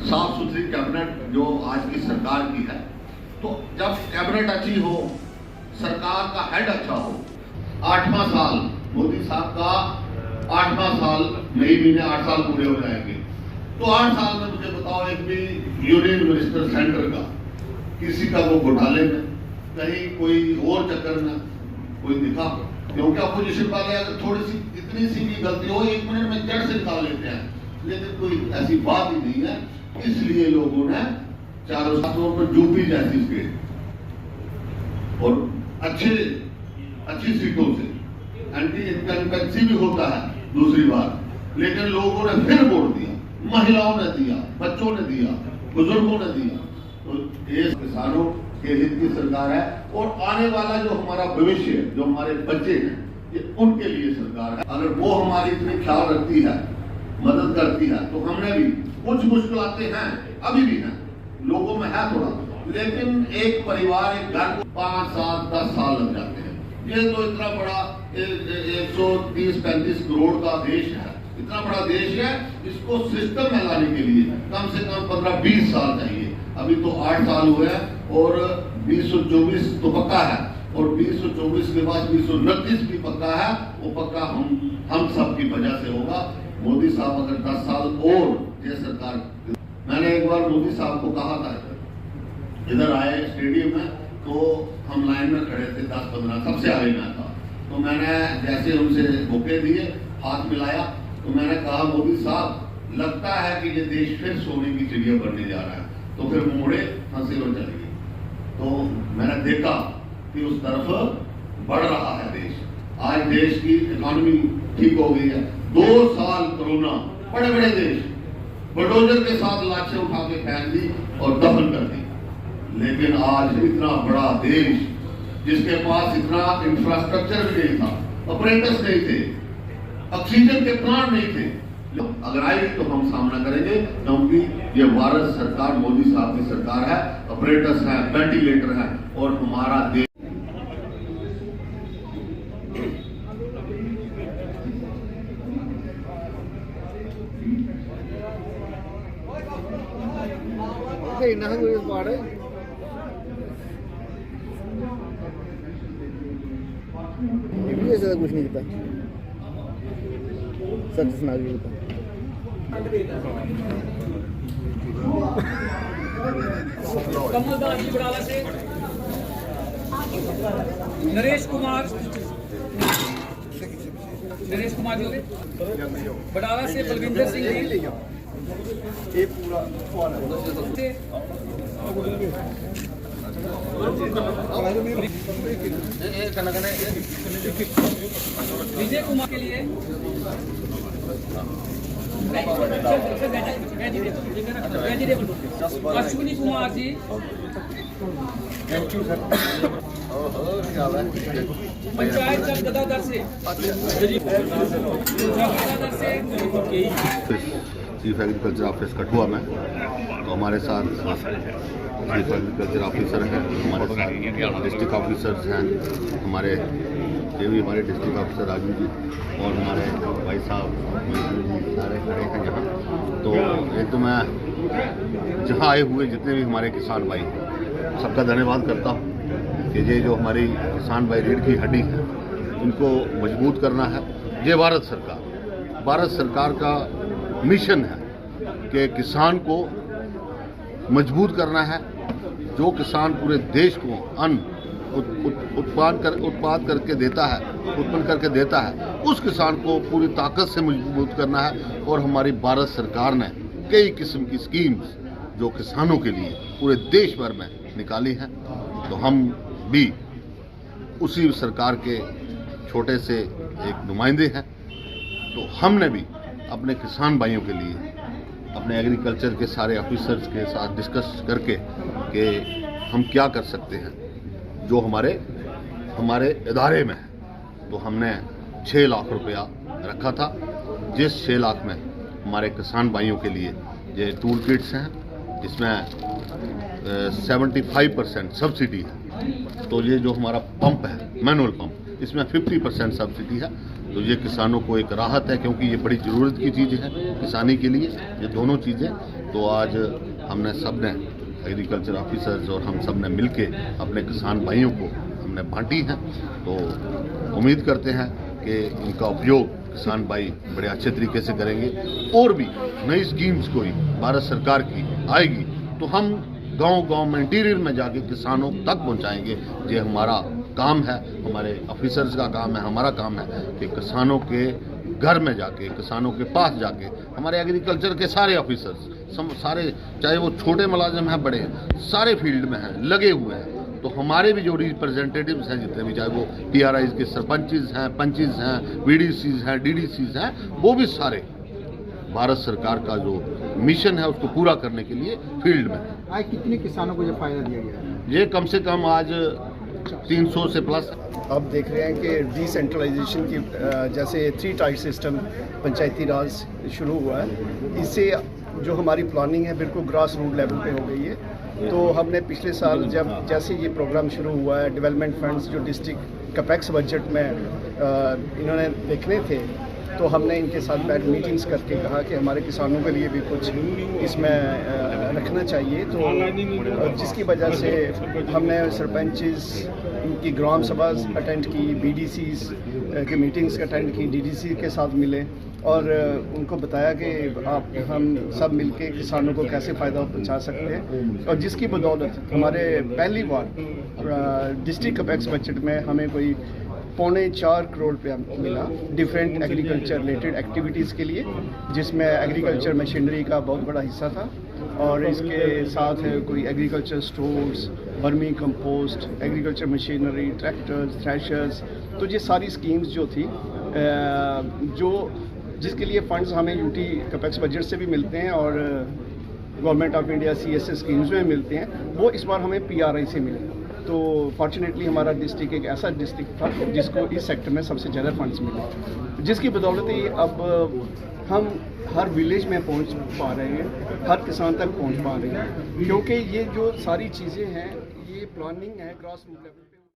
साफ सुथरी कैबिनेट जो आज की सरकार की है, तो जब कैबिनेट अच्छी हो, सरकार का हेड अच्छा हो, 8वां साल मोदी साहब का 8वां साल मई महीने 8 साल पूरे हो जाएंगे, तो 8 साल में मुझे बताओ एक भी यूनियन मिनिस्टर सेंटर का किसी का वो घोटाले में कहीं कोई और चक्कर में कोई दिखा? क्योंकि अपोजिशन वाले अगर थोड़ी सी इतनी सी भी गलती हो 1 मिनट में जड़ से निकाल लेते हैं, लेकिन कोई ऐसी बात ही नहीं है। इसलिए लोगों ने चारों साथों पर यूपी जैसी स्टेट और अच्छी सीटों से एंटी इनकम्बेंसी भी होता है दूसरी बार, लेकिन लोगों ने फिर वोट दिया, महिलाओं ने दिया, बच्चों ने दिया, बुजुर्गों ने दिया। तो ये किसानों के हित की सरकार है और आने वाला जो हमारा भविष्य है, जो हमारे बच्चे हैं, ये उनके लिए सरकार है। अगर वो हमारी इतनी ख्याल रखती है, मदद करती है, तो हमने भी कुछ मुश्किलातें हैं, अभी भी हैं, लोगों में है थोड़ा, लेकिन एक परिवार एक घर को 5 साल 10 साल लग जाते हैं। ये तो इतना बड़ा 130-135 करोड़ का देश है, इतना बड़ा देश है, इसको सिस्टम में लाने के लिए कम से कम 15-20 साल चाहिए। अभी तो 8 साल हुए हैं और 2024 तो पक्का है और 2024 के बाद 2029 भी पक्का है। वो पक्का हम सब की वजह से होगा। मोदी साहब अगर 10 साल और ये सरकार, मैंने एक बार मोदी साहब को कहा था, इधर आए स्टेडियम में तो हम लाइन में खड़े थे 10-15, सबसे आगे में था, तो मैंने जैसे उनसे बुके दिए, हाथ मिलाया, तो मैंने कहा मोदी साहब लगता है कि ये देश फिर सोने की चिड़िया बनने जा रहा है। तो फिर मुड़े, हंसे और चले गए। तो मैंने देखा कि उस तरफ बढ़ रहा है देश। आज देश की इकोनॉमी ठीक हो गई है। 2 साल कोरोना, बड़े बड़े देश बुलडोजर के साथ लाशें उठा के फेंक दी और दफन कर दी, लेकिन आज इतना बड़ा देश जिसके पास इतना इंफ्रास्ट्रक्चर भी नहीं था, ऑपरेटर्स नहीं थे, ऑक्सीजन के प्लांट नहीं थे, अगर आए तो हम सामना करेंगे, क्योंकि ये भारत सरकार मोदी साहब की सरकार है, ऑपरेटर्स हैं, वेंटिलेटर हैं और हमारा देश कुछ नहीं पता, सच सुना पता। कमलदास जी बड़ाला से नरेश कुमार जी, बड़ाला से बलविंदर सिंह जी, ये पूरा विजय कुमार के लिए अश्विनी कुमार जी, पंचायत जब गदाधर से चीफ एग्रीकल्चर ऑफिस कठुआ में, तो हमारे साथ चीफ एग्रीकल्चर ऑफिसर हैं, हमारे साथ डिस्ट्रिक्ट ऑफिसर्स हैं, हमारे ये भी हमारे डिस्ट्रिक्ट ऑफिसर राजू जी और हमारे भाई साहब सारे खड़े हैं यहाँ। तो एक तो मैं जहाँ आए हुए जितने भी हमारे किसान भाई हैं, सबका धन्यवाद करता हूँ कि ये जो हमारी किसान भाई रीढ़ की हड्डी है, इनको मजबूत करना है। ये भारत सरकार का मिशन है कि किसान को मजबूत करना है। जो किसान पूरे देश को अन्न उत्पाद करके देता है, उत्पन्न करके देता है, उस किसान को पूरी ताकत से मजबूत करना है। और हमारी भारत सरकार ने कई किस्म की स्कीम्स जो किसानों के लिए पूरे देश भर में निकाली हैं, तो हम भी उसी सरकार के छोटे से एक नुमाइंदे हैं। तो हमने भी अपने किसान भाइयों के लिए अपने एग्रीकल्चर के सारे ऑफिसर्स के साथ डिस्कस करके कि हम क्या कर सकते हैं जो हमारे इदारे में है। तो हमने 6 लाख रुपया रखा था, जिस 6 लाख में हमारे किसान भाइयों के लिए ये टूल किट्स हैं, जिसमें 75% सब्सिडी है। तो ये जो हमारा पंप है, मैनुअल पंप, इसमें 50% सब्सिडी है। तो ये किसानों को एक राहत है, क्योंकि ये बड़ी ज़रूरत की चीज़ है किसानी के लिए। ये दोनों चीज़ें तो आज हमने सब ने एग्रीकल्चर ऑफिसर्स और हम सब ने मिलके अपने किसान भाइयों को हमने बांटी हैं। तो उम्मीद करते हैं कि इनका उपयोग किसान भाई बड़े अच्छे तरीके से करेंगे। और भी नई स्कीम्स कोई भारत सरकार की आएगी तो हम गांव-गांव में इंटीरियर में जाके किसानों तक पहुंचाएंगे। ये हमारा काम है, हमारे ऑफिसर्स का काम है, हमारा काम है कि किसानों के घर में जाके, किसानों के पास जाके, हमारे एग्रीकल्चर के सारे ऑफिसर्स सारे, चाहे वो छोटे मुलाजिम हैं बड़े हैं, सारे फील्ड में हैं, लगे हुए हैं। तो हमारे भी जो रिप्रेजेंटेटिव्स हैं जितने भी, चाहे वो PRIs के सरपंचेस हैं, पंचेस हैं, VDCs हैं, DDCs हैं, वो भी सारे भारत सरकार का जो मिशन है उसको पूरा करने के लिए फील्ड में। आज कितने किसानों को ये फायदा दिया गया है? ये कम से कम आज 300 से प्लस। आप देख रहे हैं कि डिसेंट्रलाइजेशन की जैसे 3 टायर सिस्टम पंचायती राज शुरू हुआ है, इससे जो हमारी प्लानिंग है बिल्कुल ग्रास रूट लेवल पे हो गई है। तो हमने पिछले साल जब जैसे ये प्रोग्राम शुरू हुआ है, डेवलपमेंट फंड्स जो डिस्ट्रिक्ट कैपेक्स बजट में इन्होंने देखने थे, तो हमने इनके साथ बैठ मीटिंग्स करके कहा कि हमारे किसानों के लिए भी कुछ इसमें रखना चाहिए। तो जिसकी वजह से हमने सरपंचेस की ग्राम सभा अटेंड की, BDCs की मीटिंग्स अटेंड की, DDC के साथ मिले और उनको बताया कि हम सब मिलके किसानों को कैसे फ़ायदा पहुंचा सकते हैं। और जिसकी बदौलत हमारे पहली बार डिस्ट्रिक्ट कैपेक्स बजट में हमें कोई 3.25 करोड़ रुपया मिला डिफरेंट एग्रीकल्चर रिलेटेड एक्टिविटीज़ के लिए, जिसमें एग्रीकल्चर मशीनरी का बहुत बड़ा हिस्सा था और इसके साथ कोई agriculture stores, vermi compost, agriculture machinery, tractors, threshers. तो ये सारी स्कीम्स जो थी जो जिसके लिए फंड्स हमें UT कैपेक्स बजट से भी मिलते हैं और government of India CSS schemes में मिलते हैं, वो इस बार हमें PRI से मिले। तो फॉर्चुनेटली हमारा डिस्ट्रिक्ट एक ऐसा डिस्ट्रिक्ट था जिसको इस सेक्टर में सबसे ज़्यादा फंड्स मिले, जिसकी बदौलत ही अब हम हर विलेज में पहुंच पा रहे हैं, हर किसान तक पहुंच पा रहे हैं, क्योंकि ये जो सारी चीज़ें हैं ये प्लानिंग है ग्रास रूट लेवल पे।